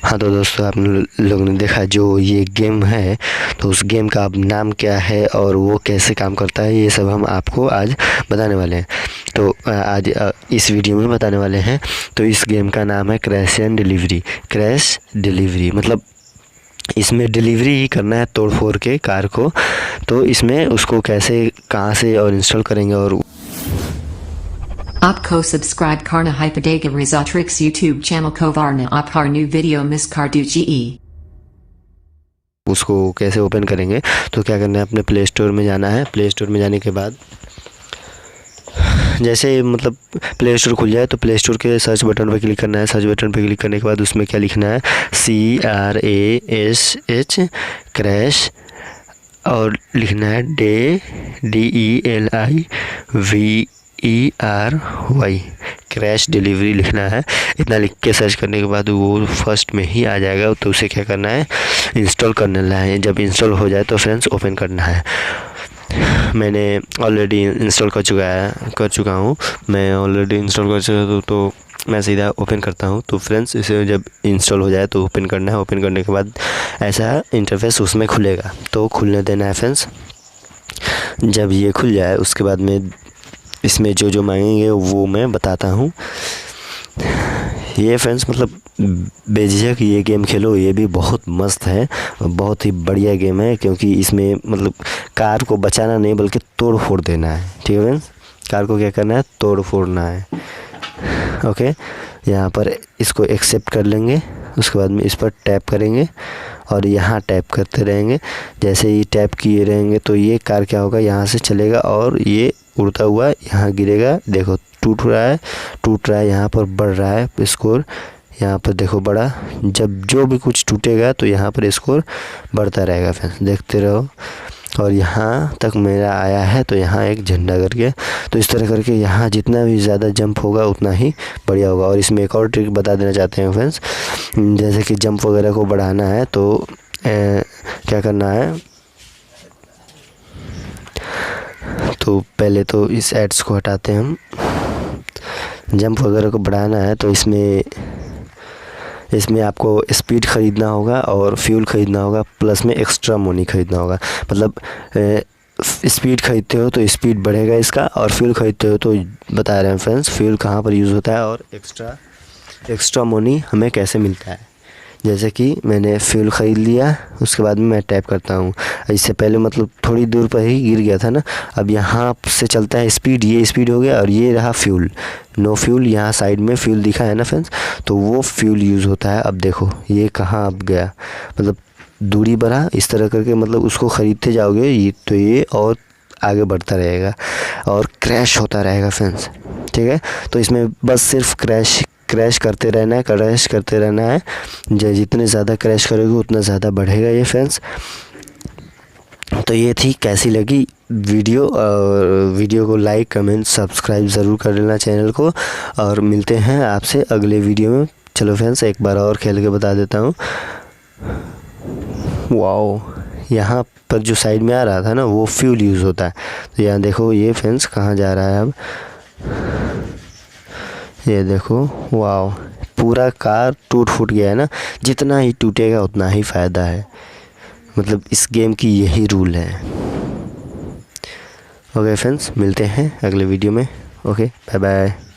हाँ तो दोस्तों, आप लोगों ने देखा जो ये गेम है, तो उस गेम का अब नाम क्या है और वो कैसे काम करता है, ये सब हम आपको आज बताने वाले हैं। तो आज इस वीडियो में बताने वाले हैं। तो इस गेम का नाम है crash and delivery. Crash delivery मतलब इसमें डिलीवरी ही करना है तोड़ फोड़ के कार को। तो इसमें उसको कैसे, कहाँ से और इंस्टॉल करेंगे और आपको सब्सक्राइब करना है पड़ेगा ADDICTIVE YouTube चैनल को वरना आप हर न्यू वीडियो मिस कर दीजिए। उसको कैसे ओपन करेंगे, तो क्या करना है, अपने प्ले स्टोर में जाना है। प्ले स्टोर में जाने के बाद जैसे मतलब प्ले स्टोर खुल जाए तो प्ले स्टोर के सर्च बटन पर क्लिक करना है। सर्च बटन पर क्लिक करने के बाद उसमें क्या लिखना है, CRASH क्रैश, और लिखना है DELIVERY क्रैश डिलीवरी लिखना है। इतना लिख के सर्च करने के बाद वो फर्स्ट में ही आ जाएगा। तो उसे क्या करना है, इंस्टॉल करना है। जब इंस्टॉल हो जाए तो फ्रेंड्स ओपन करना है। मैंने ऑलरेडी इंस्टॉल कर चुका हूँ। मैं ऑलरेडी इंस्टॉल कर चुका हूँ तो मैं सीधा ओपन करता हूँ। तो फ्रेंड्स इसे जब इंस्टॉल हो जाए तो ओपन करना है। ओपन करने के बाद ऐसा इंटरफेस उसमें खुलेगा, तो खुलने देना है फ्रेंड्स। जब ये खुल जाए उसके बाद में इसमें जो मांगेंगे वो मैं बताता हूँ। ये फ्रेंड्स मतलब बेझिझक ये गेम खेलो, ये भी बहुत मस्त है, बहुत ही बढ़िया गेम है। क्योंकि इसमें मतलब कार को बचाना नहीं बल्कि तोड़ फोड़ देना है। ठीक है फ्रेंड्स, कार को क्या करना है, तोड़ फोड़ना है। ओके, यहाँ पर इसको एक्सेप्ट कर लेंगे। उसके बाद में इस पर टैप करेंगे और यहाँ टैप करते रहेंगे। जैसे ही टैप किए रहेंगे तो ये कार क्या होगा, यहाँ से चलेगा और ये उड़ता हुआ यहाँ गिरेगा। देखो टूट रहा है, यहाँ पर बढ़ रहा है स्कोर। यहाँ पर देखो बढ़ा। जब जो भी कुछ टूटेगा तो यहाँ पर स्कोर बढ़ता रहेगा। फिर देखते रहो। और यहाँ तक मेरा आया है तो यहाँ एक झंडा करके, तो इस तरह करके यहाँ जितना भी ज़्यादा जंप होगा उतना ही बढ़िया होगा। और इसमें एक और ट्रिक बता देना चाहते हैं फ्रेंड्स, जैसे कि जंप वगैरह को बढ़ाना है तो क्या करना है, तो पहले तो इस एड्स को हटाते हैं हम। जंप वगैरह को बढ़ाना है तो इसमें आपको स्पीड ख़रीदना होगा और फ्यूल ख़रीदना होगा, प्लस में एक्स्ट्रा मनी ख़रीदना होगा। मतलब स्पीड ख़रीदते हो तो स्पीड बढ़ेगा इसका, और फ्यूल ख़रीदते हो तो बता रहे हैं फ्रेंड्स फ्यूल कहाँ पर यूज़ होता है और एक्स्ट्रा मनी हमें कैसे मिलता है। जैसे कि मैंने फ्यूल ख़रीद लिया, उसके बाद में मैं टैप करता हूँ। इससे पहले मतलब थोड़ी दूर पर ही गिर गया था ना। अब यहाँ से चलता है स्पीड, ये स्पीड हो गया और ये रहा फ्यूल। नो फ्यूल, यहाँ साइड में फ्यूल दिखा है ना फ्रेंड्स, तो वो फ्यूल यूज़ होता है। अब देखो ये कहाँ अब गया, मतलब दूरी बढ़ा इस तरह करके, मतलब उसको ख़रीदते जाओगे ये तो ये और आगे बढ़ता रहेगा और क्रैश होता रहेगा फ्रेंड्स। ठीक है, तो इसमें बस सिर्फ क्रैश करते रहना है। जितने ज़्यादा क्रैश करोगे उतना ज़्यादा बढ़ेगा ये फ्रेंड्स। तो ये थी कैसी लगी वीडियो, और वीडियो को लाइक कमेंट सब्सक्राइब ज़रूर कर लेना चैनल को, और मिलते हैं आपसे अगले वीडियो में। चलो फ्रेंड्स एक बार और खेल के बता देता हूँ। वाओ, यहाँ पर जो साइड में आ रहा था ना वो फ्यूल यूज़ होता है। तो यहाँ देखो ये फ्रेंड्स कहाँ जा रहा है अब, ये देखो। वाओ, पूरा कार टूट फूट गया है ना। जितना ही टूटेगा उतना ही फ़ायदा है, मतलब इस गेम की यही रूल है। ओके फ्रेंड्स, मिलते हैं अगले वीडियो में। Okay, bye bye.